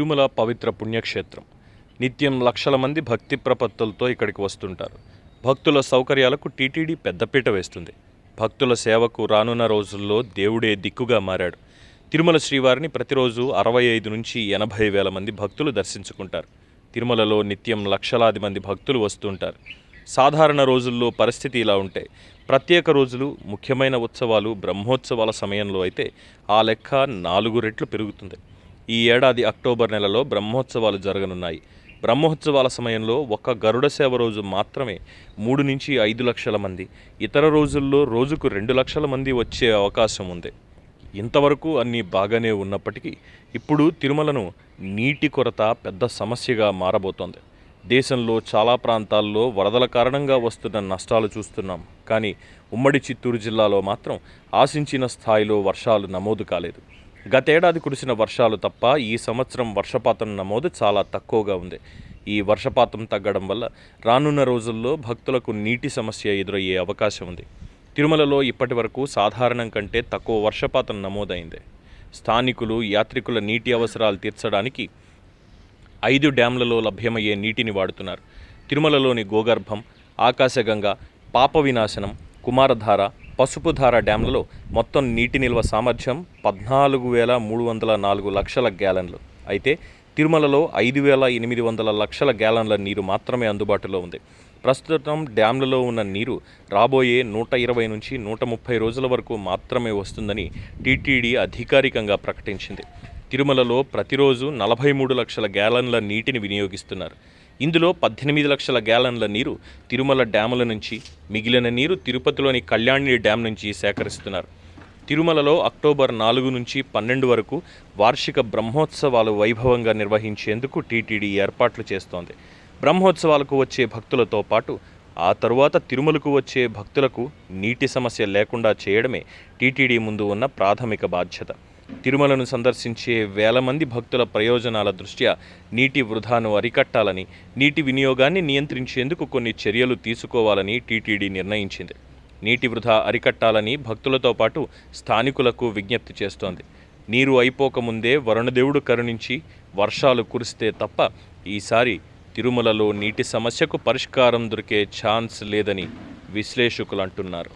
తిరుమల పవిత్ర పుణ్యక్షేత్రం. నిత్యం లక్షల మంది భక్తి ప్రపత్తులతో ఇక్కడికి వస్తుంటారు. భక్తుల సౌకర్యాలకు టీటీడీ పెద్దపీట వేస్తుంది. భక్తుల సేవకు రానున్న రోజుల్లో దేవుడే దిక్కుగా మారాడు. తిరుమల శ్రీవారిని ప్రతిరోజు 65 నుంచి 80 వేల మంది భక్తులు దర్శించుకుంటారు. తిరుమలలో నిత్యం లక్షలాది మంది భక్తులు వస్తుంటారు. సాధారణ రోజుల్లో పరిస్థితి ఇలా ఉంటే, ప్రత్యేక రోజులు, ముఖ్యమైన ఉత్సవాలు, బ్రహ్మోత్సవాల సమయంలో అయితే ఆ లెక్క 4 రెట్లు పెరుగుతుంది. ఈ ఏడాది అక్టోబర్ నెలలో బ్రహ్మోత్సవాలు జరగనున్నాయి. బ్రహ్మోత్సవాల సమయంలో ఒక్క గరుడ సేవ రోజు మాత్రమే 3 నుంచి 5 లక్షల మంది, ఇతర రోజుల్లో రోజుకు 2 లక్షల మంది వచ్చే అవకాశం ఉంది. ఇంతవరకు అన్నీ బాగానే ఉన్నప్పటికీ ఇప్పుడు తిరుమలను నీటి కొరత పెద్ద సమస్యగా మారబోతోంది. దేశంలో చాలా ప్రాంతాల్లో వరదల కారణంగా వస్తున్న నష్టాలు చూస్తున్నాం. కానీ ఉమ్మడి చిత్తూరు జిల్లాలో మాత్రం ఆశించిన స్థాయిలో వర్షాలు నమోదు కాలేదు. గతేడాది కురిసిన వర్షాలు తప్ప ఈ సంవత్సరం వర్షపాతం నమోదు చాలా తక్కువగా ఉంది. ఈ వర్షపాతం తగ్గడం వల్ల రానున్న రోజుల్లో భక్తులకు నీటి సమస్య ఎదురయ్యే అవకాశం ఉంది. తిరుమలలో ఇప్పటి వరకు సాధారణం కంటే తక్కువ వర్షపాతం నమోదైంది. స్థానికులు, యాత్రికుల నీటి అవసరాలు తీర్చడానికి 5 డ్యాంలలో లభ్యమయ్యే నీటిని వాడుతున్నారు. తిరుమలలోని గోగర్భం, ఆకాశగంగ, పాప వినాశనం, కుమారధార, పసుపుధార డ్యాంలలో మొత్తం నీటి నిల్వ సామర్థ్యం 14,304 లక్షల గ్యాలన్లు. అయితే తిరుమలలో 5,800 లక్షల గ్యాలన్ల నీరు మాత్రమే అందుబాటులో ఉంది. ప్రస్తుతం డ్యాంలలో ఉన్న నీరు రాబోయే 120 నుంచి 130 రోజుల వరకు మాత్రమే వస్తుందని టీటీడీ అధికారికంగా ప్రకటించింది. తిరుమలలో ప్రతిరోజు 43 లక్షల గ్యాలన్ల నీటిని వినియోగిస్తున్నారు. ఇందులో 18 లక్షల గ్యాలన్ల నీరు తిరుమల డ్యాముల నుంచి, మిగిలిన నీరు తిరుపతిలోని కళ్యాణి డ్యాం నుంచి సేకరిస్తున్నారు. తిరుమలలో అక్టోబర్ 4 నుంచి 12 వరకు వార్షిక బ్రహ్మోత్సవాలు వైభవంగా నిర్వహించేందుకు టీటీడీ ఏర్పాట్లు చేస్తోంది. బ్రహ్మోత్సవాలకు వచ్చే భక్తులతో పాటు ఆ తరువాత తిరుమలకు వచ్చే భక్తులకు నీటి సమస్య లేకుండా చేయడమే టీటీడీ ముందు ఉన్న ప్రాథమిక బాధ్యత. తిరుమలను సందర్శించే వేల మంది భక్తుల ప్రయోజనాల దృష్ట్యా నీటి వృధాను అరికట్టాలని, నీటి వినియోగాన్ని నియంత్రించేందుకు కొన్ని చర్యలు తీసుకోవాలని టీటీడీ నిర్ణయించింది. నీటి వృధా అరికట్టాలని భక్తులతో పాటు స్థానికులకు విజ్ఞప్తి చేస్తోంది. నీరు అయిపోకముందే వరుణదేవుడు కరుణించి వర్షాలు కురిస్తే తప్ప ఈసారి తిరుమలలో నీటి సమస్యకు పరిష్కారం దొరికే ఛాన్స్ లేదని విశ్లేషకులు అంటున్నారు.